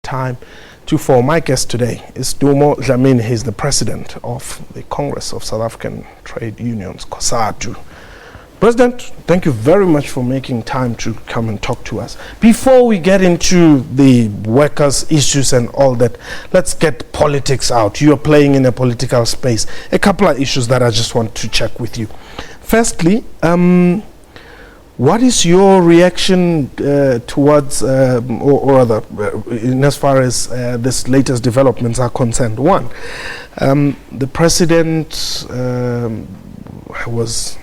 time for my guest today is Sdumo Dlamini. He's the president of the Congress of South African Trade Unions, COSATU. President, thank you very much for making time to come and talk to us. Before we get into the workers' issues and all that, let's get politics out. You are playing in a political space. A couple of issues that I just want to check with you. Firstly, what is your reaction towards, or rather, in as far as this latest developments are concerned? One, the president was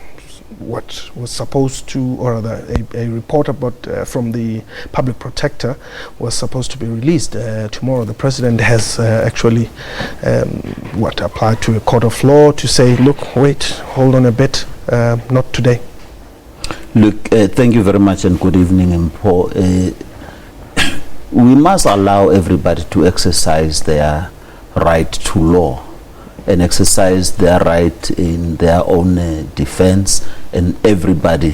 supposed to, or rather, a report about from the public protector was supposed to be released tomorrow. The president has actually applied to a court of law to say, look, wait, hold on a bit, not today. Look, thank you very much and good evening, Mpo. We must allow everybody to exercise their right to law and exercise their right in their own defense, and everybody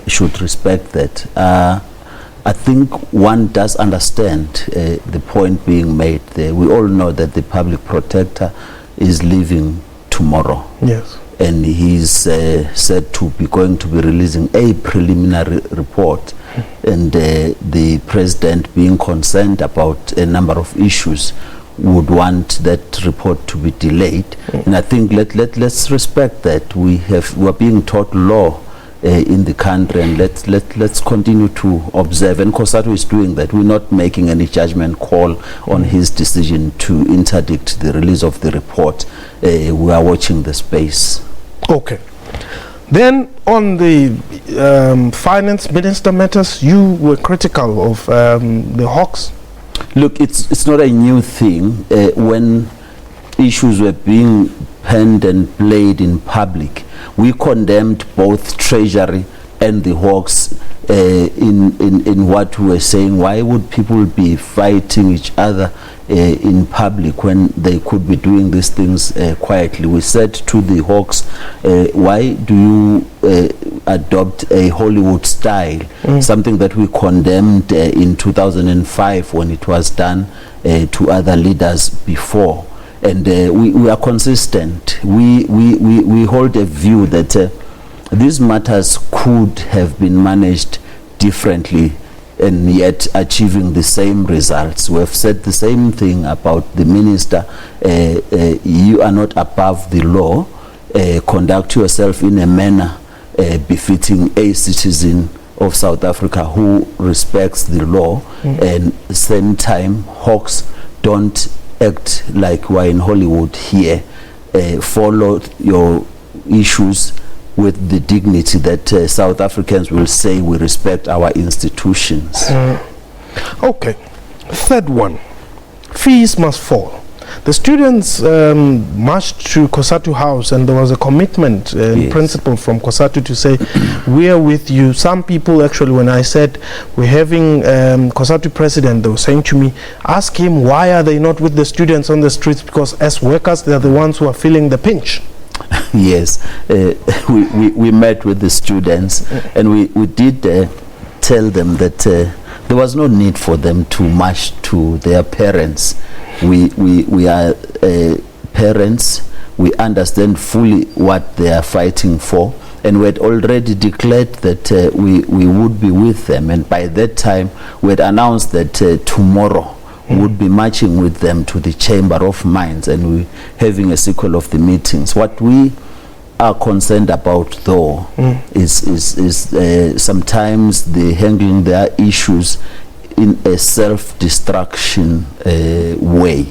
should respect that. I think one does understand the point being made there. We all know that the public protector is leaving tomorrow. Yes. And he's said to be going to be releasing a preliminary report, and the president, being concerned about a number of issues, would want that report to be delayed. And I think let's respect that. We are being taught law in the country, and let's continue to observe. And COSATU is doing that. We're not making any judgment call on his decision to interdict the release of the report. We are watching the space. Okay. Then on the Finance Minister matters, you were critical of the hawks. Look, it's not a new thing. When issues were being penned and played in public, we condemned both Treasury and the hawks in what we were saying. Why would people be fighting each other in public when they could be doing these things quietly? We said to the hawks, why do you adopt a Hollywood style, something that we condemned in 2005 when it was done to other leaders before? And we are consistent. We hold a view that these matters could have been managed differently and yet achieving the same results. We have said the same thing about the minister. You are not above the law. Conduct yourself in a manner befitting a citizen of South Africa who respects the law. And at the same time, hawks don't act like we're in Hollywood here. Follow your issues with the dignity that South Africans will say we respect our institutions. Okay. Third one, fees must fall. The students marched to COSATU House, and there was a commitment in principle from COSATU to say, we are with you. Some people actually, when I said we're having COSATU president, they were saying to me, ask him why are they not with the students on the streets, because as workers, they're the ones who are feeling the pinch. Yes, we met with the students, and we did tell them that there was no need for them to march to their parents. We are parents. We understand fully what they are fighting for, and we had already declared that we would be with them. And by that time, we had announced that tomorrow would be marching with them to the Chamber of Mines, and we're having a sequel of the meetings. What we are concerned about, though, is sometimes they handling their issues in a self-destruction way.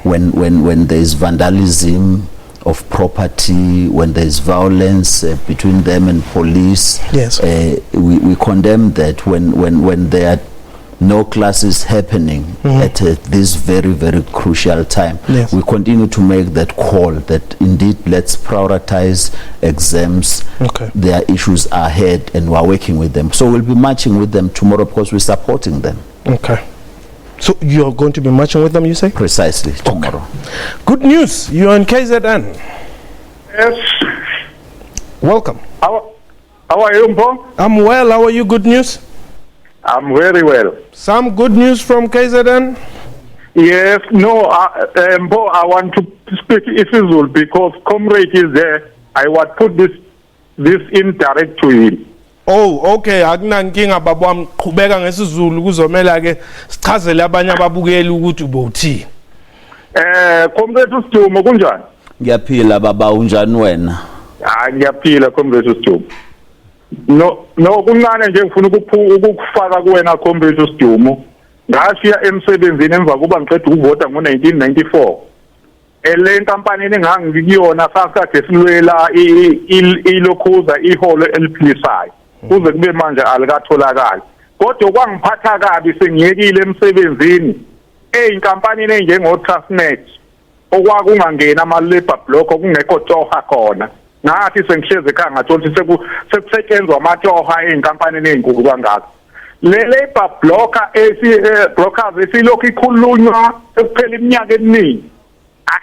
When there is vandalism of property, when there is violence between them and police, yes, we condemn that. When there are no classes happening at this very, very crucial time. Yes. We continue to make that call that indeed let's prioritize exams. Okay. Their issues are ahead, and we're working with them. So we'll be marching with them tomorrow because we're supporting them. Okay. So you're going to be marching with them, you say? Precisely, tomorrow. Okay. Good news. You're in KZN. Yes. Welcome. How are you, Mpo? I'm well. How are you? Good news? I'm very well. Some good news from KZN? Yes, no, Mbo, I want to speak isiZulu because comrade is there. I would put this in direct to him. Oh, okay, akunankinga babam qhubeka ngesizulu kuzomela ke sichazele abanye ababukeli ukuthi ubothi. Comrade Sdumo kunjani? Ngiyaphila baba, unjani wena? Ngiyaphila comrade Sdumo. No kuncane nje ngifuna ukufaka kuwena comrade Sdumo. Ngashiya emsebenzini emva kuba ngiqeda ukuvota ngo1994. Le nkampani engangikuyona sakade silwela ilokhuza iholo eliphilisayo. Kuze kube manje alikatholakala. Kodwa kwangiphatha kabi sengiyekile emsebenzini. Inkampani enjengo Transnet okwakungangena ama labor block okungekho toha khona. Ngathi sengihleze ekhaya ngathola ukuthi sekusetshenzwa amatoha einkampani ezinkulu kangaka. Le labor blocker brokers esilokhu ikhulunywa sekuphela iminyaka eminingi.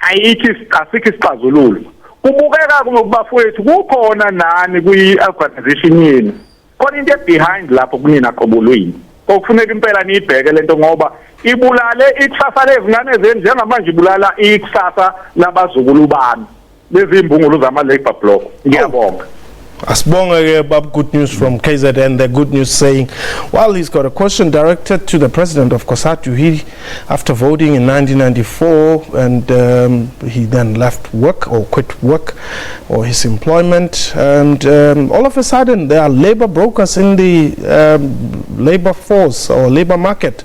Ayithi asikho isixazululo. Kubukeka ngokubafowethu kukhona nani kwi-organization yenu. Khona into behind lapho kunina qobulweni. Okufuneka impela niyibheke lento ngoba ibulale ikusasa lezingane zenu njengamanje ibulala ikusasa labazukulu bami. Lezi imbungulu zama labor block. Ngiyabonga. Asbonga, Bob, good news from KZN. The good news saying, well, he's got a question directed to the president of COSATU. He, after voting in 1994, and he then left work or quit work or his employment, and all of a sudden there are labor brokers in the labor force or labor market,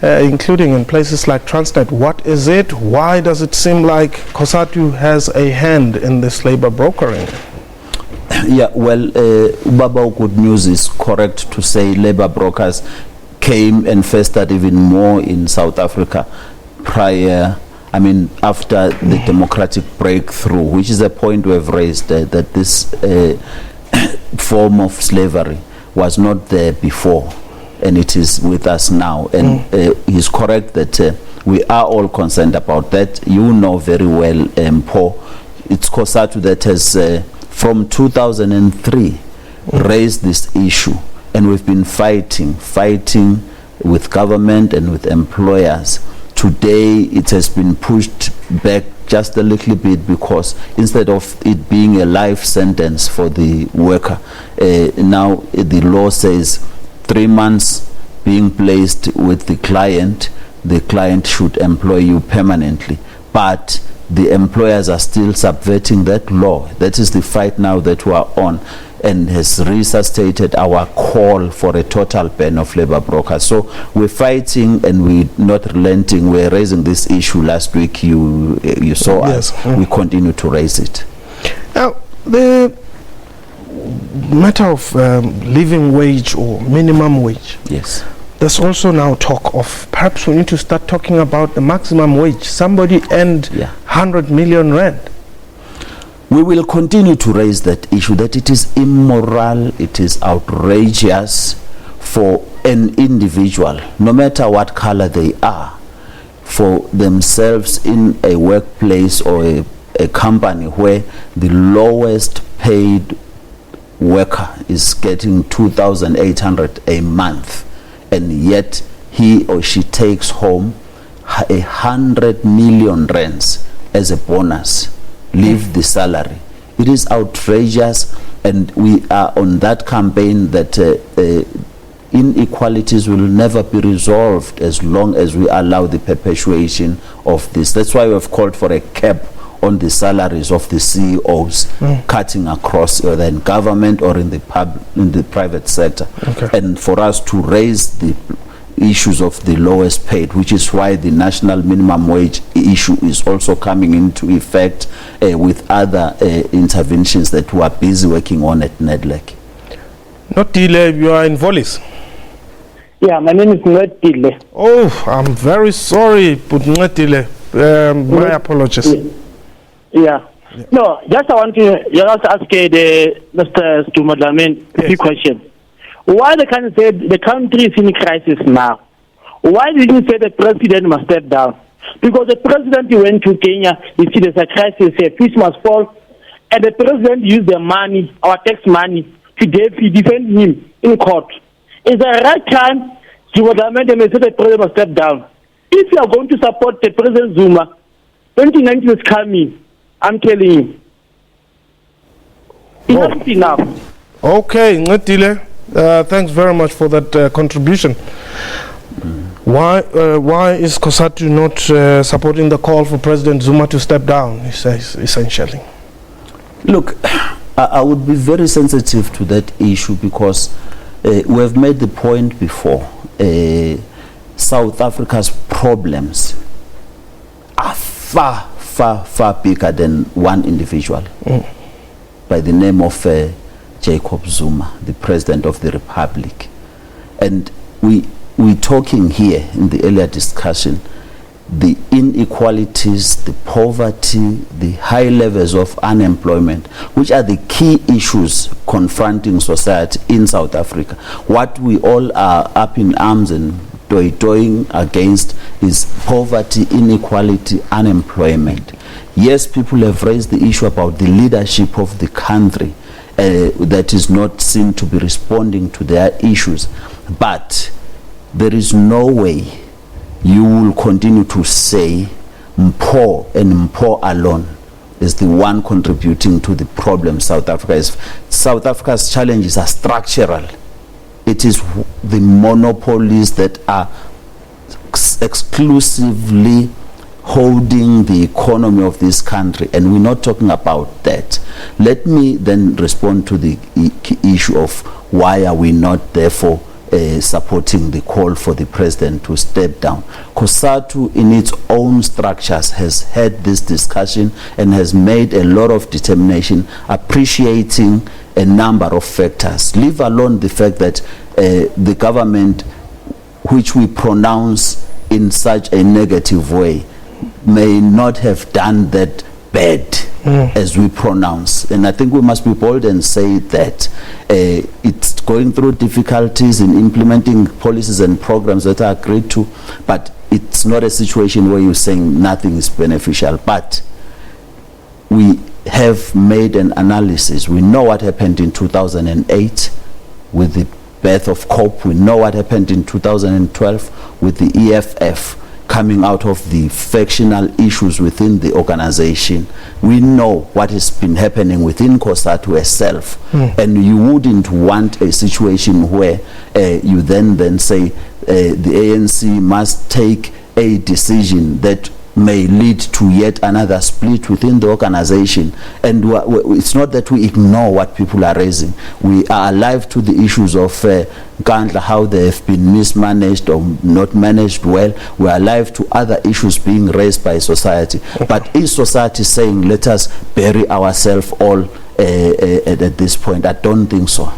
including in places like Transnet. What is it? Why does it seem like COSATU has a hand in this labor brokering? Yeah, well, Baba, good news is correct to say labor brokers came and festered even more in South Africa after the democratic breakthrough, which is a point we have raised, that this form of slavery was not there before, and it is with us now. And he's correct that we are all concerned about that. You know very well, Paul, it's COSATU that has from 2003 raised this issue, and we've been fighting with government and with employers. Today it has been pushed back just a little bit because instead of it being a life sentence for the worker, now the law says 3 months being placed with the client should employ you permanently. But the employers are still subverting that law. That is the fight now that we are on, and has resuscitated our call for a total ban of labor brokers. So we're fighting and we're not relenting. We're raising this issue last week. You saw us. We continue to raise it. Now, the matter of living wage or minimum wage. Yes. There's also now talk of perhaps we need to start talking about the maximum wage. Somebody earned 100 million rand. We will continue to raise that issue, that it is immoral, it is outrageous for an individual, no matter what color they are, for themselves in a workplace or a company where the lowest paid worker is getting 2,800 a month. And yet he or she takes home 100 million rands as a bonus, leave the salary. It is outrageous, and we are on that campaign that inequalities will never be resolved as long as we allow the perpetuation of this. That's why we have called for a cap on the salaries of the CEOs, cutting across whether in government or in the private sector. And for us to raise the issues of the lowest paid, which is why the national minimum wage issue is also coming into effect with other interventions that we are busy working on at NEDLEC. Notile, you are in Vollis. Yeah, my name is Notile. Oh, I'm very sorry, but Notile. My apologies. Yeah. No, just I want to just ask Mr. Sdumo Dlamini a few questions. Why the country is in crisis now? Why did you say the president must step down? Because the president went to Kenya, you see there's a crisis here, fish must fall, and the president used the money, our tax money, to defend him in court. Is the right time Sdumo Dlamini may say the president must step down? If you are going to support the President Zuma, 2019 is coming. I'm telling you. Enough is enough. Okay, Ncedile, thanks very much for that contribution. Why is COSATU not supporting the call for President Zuma to step down, he says, essentially? Look, I would be very sensitive to that issue because we have made the point before. South Africa's problems are far, far, far bigger than one individual by the name of Jacob Zuma, the President of the Republic. And we're talking here in the earlier discussion, the inequalities, the poverty, the high levels of unemployment, which are the key issues confronting society in South Africa. What we all are up in arms and doing against is poverty, inequality, unemployment. Yes, people have raised the issue about the leadership of the country that is not seen to be responding to their issues, but there is no way you will continue to say Mpo and Mpo alone is the one contributing to the problem South Africa is. South Africa's challenges are structural. It is the monopolies that are exclusively holding the economy of this country, and we're not talking about that. Let me then respond to the issue of why are we not therefore supporting the call for the president to step down. COSATU in its own structures has had this discussion and has made a lot of determination, appreciating a number of factors, leave alone the fact that the government, which we pronounce in such a negative way, may not have done that bad as we pronounce. And I think we must be bold and say that it's going through difficulties in implementing policies and programs that are agreed to, but it's not a situation where you're saying nothing is beneficial. But we have made an analysis. We know what happened in 2008 with the birth of COPE. We know what happened in 2012 with the EFF coming out of the factional issues within the organization. We know what has been happening within COSATU itself. And you wouldn't want a situation where you then say the ANC must take a decision that may lead to yet another split within the organization. And it's not that we ignore what people are raising. We are alive to the issues of how they have been mismanaged or not managed well. We are alive to other issues being raised by society. But is society saying, let us bury ourselves all at this point? I don't think so.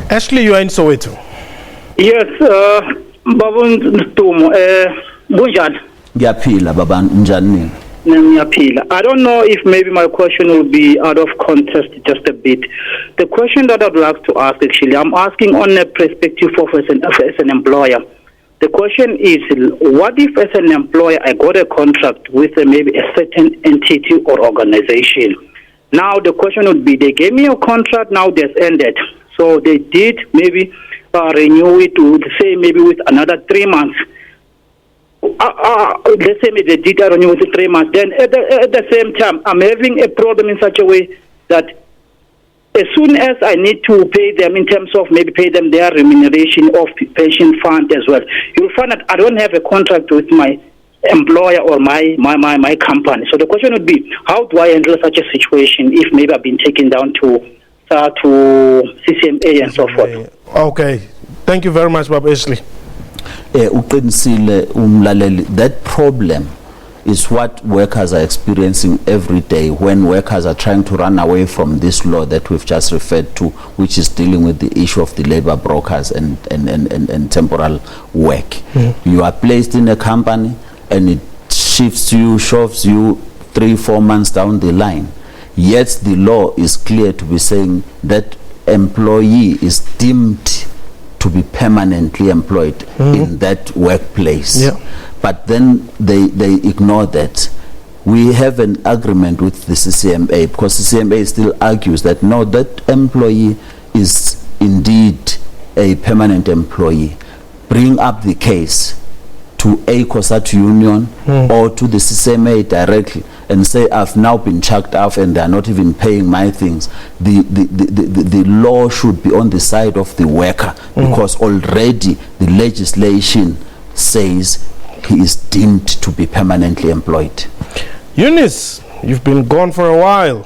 Ashley, you are in Soweto. Yes, Babun Sdumo, Gunjan. Ngiyaphila baba njani? Ngiyaphila. I don't know if maybe my question will be out of context just a bit. The question that I'd like to ask, actually, I'm asking on a perspective of as an employer. The question is, what if as an employer I got a contract with maybe a certain entity or organization? Now the question would be, they gave me a contract, now that's ended. So they did maybe renew it to say maybe with another 3 months. Let's say maybe they did renew with 3 months. Then at the same time, I'm having a problem in such a way that as soon as I need to pay them in terms of maybe pay them their remuneration of pension fund as well, you'll find that I don't have a contract with my employer or my company. So the question would be, how do I handle such a situation if maybe I've been taken down to CCMA and so forth? Okay. Thank you very much, Bob Ashley. That problem is what workers are experiencing every day when workers are trying to run away from this law that we've just referred to, which is dealing with the issue of the labor brokers and temporal work. You are placed in a company and it shoves you 3-4 months down the line. Yet the law is clear to be saying that employee is deemed to be permanently employed in that workplace. But then they ignore that. We have an agreement with the CCMA because CCMA still argues that no, that employee is indeed a permanent employee. Bring up the case to a COSATU union or to the CCMA directly and say, I've now been chucked off and they're not even paying my things. The law should be on the side of the worker, because already the legislation says he is deemed to be permanently employed. Eunice, you've been gone for a while.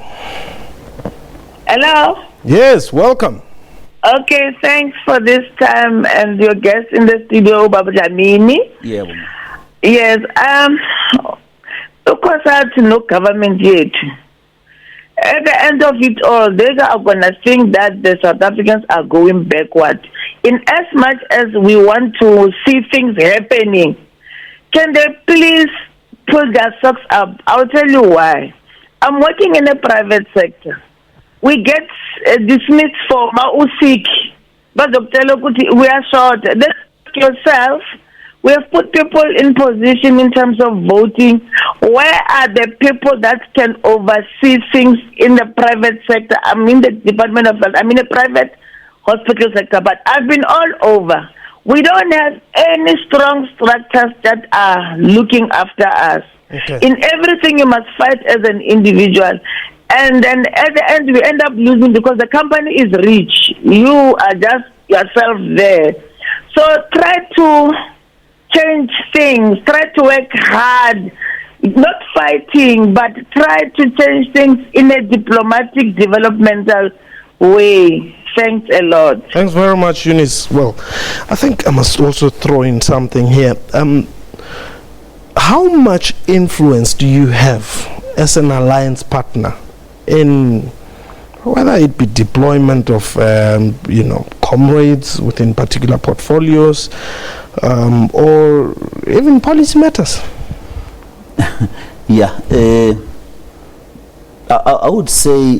Hello. Yes, welcome. Okay, thanks for this time and your guest in the studio, Baba Dlamini. Yeah. Yes, of course, I had to know government yet. At the end of it all, they are going to think that the South Africans are going backward. In as much as we want to see things happening, can they please pull their socks up? I'll tell you why. I'm working in the private sector. We get dismissed for Mausik, but we are short. Then yourself, we have put people in position in terms of voting. Where are the people that can oversee things in the private sector? I'm in the Department of Health. I'm in the private hospital sector, but I've been all over. We don't have any strong structures that are looking after us. Okay. In everything, you must fight as an individual. And then at the end, we end up losing because the company is rich. You are just yourself there. So try to change things. Try to work hard. Not fighting, but try to change things in a diplomatic, developmental way. Thanks a lot. Thanks very much, Eunice. Well, I think I must also throw in something here. How much influence do you have as an alliance partner in whether it be deployment of comrades within particular portfolios or even policy matters? Yeah, I would say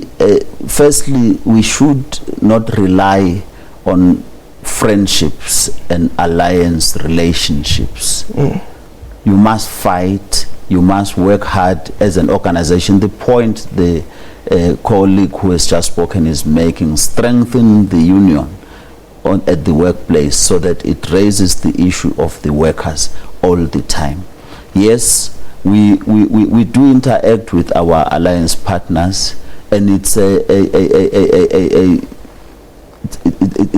firstly, we should not rely on friendships and alliance relationships. You must fight, you must work hard as an organization. The point the colleague who has just spoken is making, strengthen the union at the workplace so that it raises the issue of the workers all the time. Yes, we do interact with our alliance partners, and it's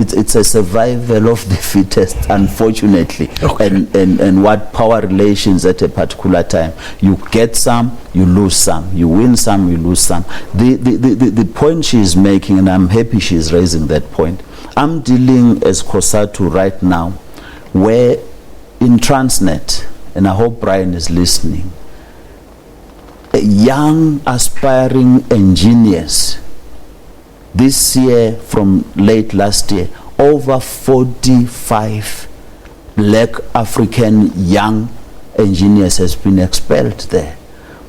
it's a survival of the fittest, unfortunately. Okay. And what power relations at a particular time, you get some, you lose some, you win some, you lose some. The point she is making, and I'm happy she is raising that point, I'm dealing as COSATU right now where in Transnet, and I hope Brian is listening, young aspiring engineers this year from late last year, over 45 black African young engineers has been expelled there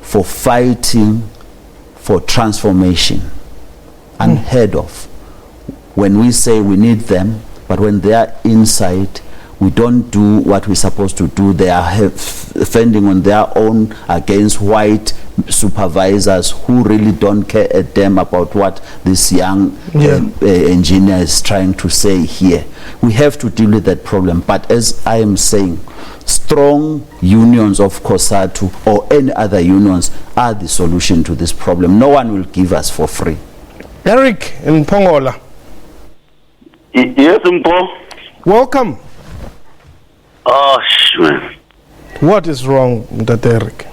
for fighting for transformation. Unheard of. When we say we need them, but when they are inside, we don't do what we're supposed to do. They are fending on their own against white supervisors who really don't care a damn about what this young engineer is trying to say here. We have to deal with that problem. But as I am saying, strong unions of COSATU or any other unions are the solution to this problem. No one will give us for free. Eric in Pongola. Yes, Mpo. Welcome. Oh, man. What is wrong with that, Eric?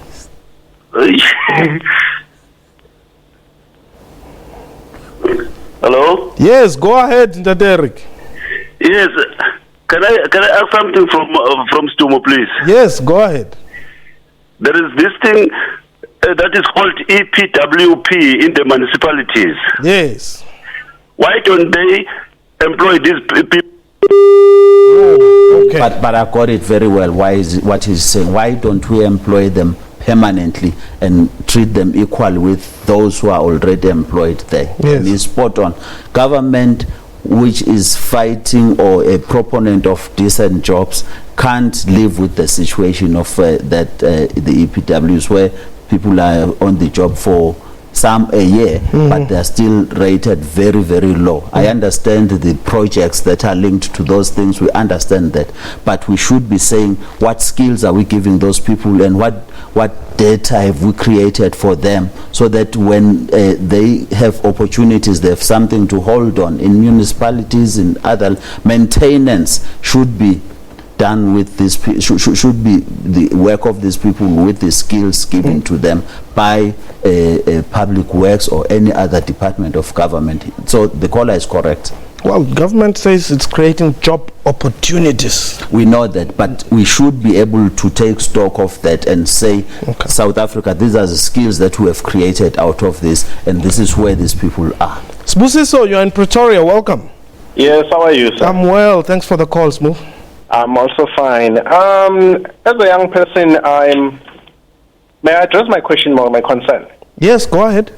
Hello? Yes, go ahead, Derek. Yes. Can I ask something from Sdumo, please? Yes, go ahead. There is this thing that is called EPWP in the municipalities. Yes. Why don't they employ these people? Oh, okay. But I got it very well. Why is what he's saying? Why don't we employ them permanently and treat them equally with those who are already employed there? Yes. And he's spot on. Government which is fighting or a proponent of decent jobs can't live with the situation of the EPWs where people are on the job for some a year, but they are still rated very, very low. I understand the projects that are linked to those things. We understand that, but we should be saying what skills are we giving those people, and what data have we created for them, so that when they have opportunities, they have something to hold on. In municipalities, in other, maintenance should be done with this, should be the work of these people with the skills given to them by public works or any other department of government. So the caller is correct. Well, government says it's creating job opportunities. We know that, but we should be able to take stock of that and say, South Africa, these are the skills that we have created out of this, and this is where these people are. Sbusiso, you're in Pretoria. Welcome. Yes, how are you, sir? I'm well. Thanks for the call, Smu. I'm also fine. As a young person, may I address my question or my concern? Yes, go ahead.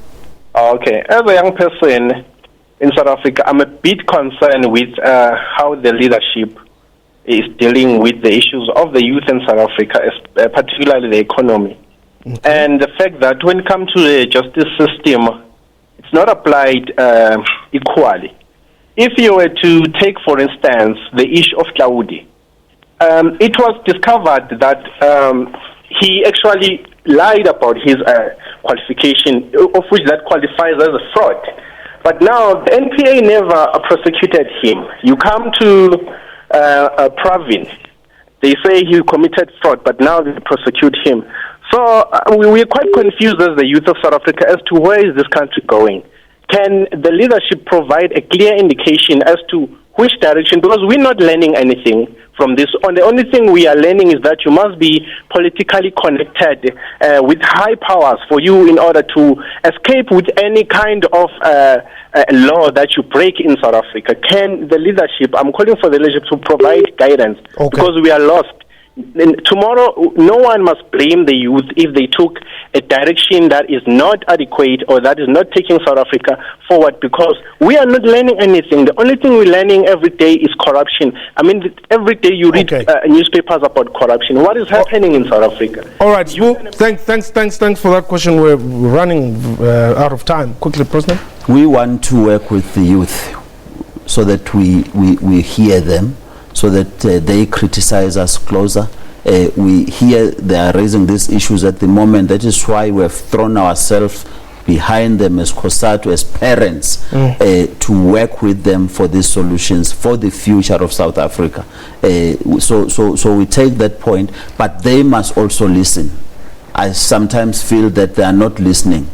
Okay. As a young person in South Africa, I'm a bit concerned with how the leadership is dealing with the issues of the youth in South Africa, particularly the economy. And the fact that when it comes to the justice system, it's not applied equally. If you were to take, for instance, the issue of Claudi, it was discovered that he actually lied about his qualification, of which that qualifies as a fraud. But now the NPA never prosecuted him. You come to Pravin, they say he committed fraud, but now they prosecute him. So we're quite confused as the youth of South Africa as to where is this country going. Can the leadership provide a clear indication as to which direction? Because we're not learning anything from this. And the only thing we are learning is that you must be politically connected with high powers for you in order to escape with any kind of law that you break in South Africa. Can the leadership, I'm calling for the leadership to provide guidance, because we are lost. And tomorrow, no one must blame the youth if they took a direction that is not adequate or that is not taking South Africa forward, because we are not learning anything. The only thing we're learning every day is corruption. I mean, every day you read newspapers about corruption. What is happening in South Africa? All right, thanks for that question. We're running out of time. Quickly, President. We want to work with the youth so that we hear them, so that they criticize us closer. We hear they are raising these issues at the moment. That is why we have thrown ourselves behind them as COSATU, as parents, to work with them for these solutions for the future of South Africa. So we take that point, but they must also listen. I sometimes feel that they are not listening.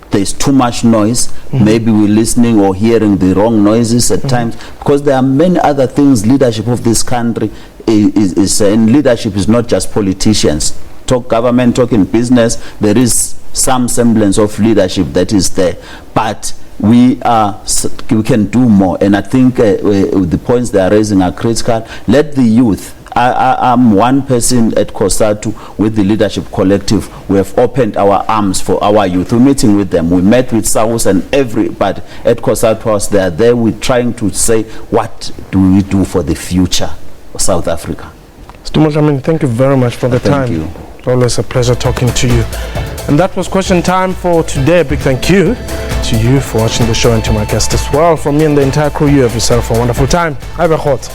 There's too much noise. Maybe we're listening or hearing the wrong noises at times, because there are many other things. Leadership of this country is and leadership is not just politicians. Talk government, talking business, there is some semblance of leadership that is there, but we can do more. And I think the points they are raising are critical. Let the youth. I'm one person at COSATU with the leadership collective. We have opened our arms for our youth. We're meeting with them. We met with South and everybody at COSATU House. They are there. We're trying to say, what do we do for the future of South Africa? Sdumo Dlamini, thank you very much for the time. Thank you. It's always a pleasure talking to you. And that was question time for today. A big thank you to you for watching the show, and to my guest as well. From me and the entire crew, you have yourself a wonderful time. Hi, Bechot.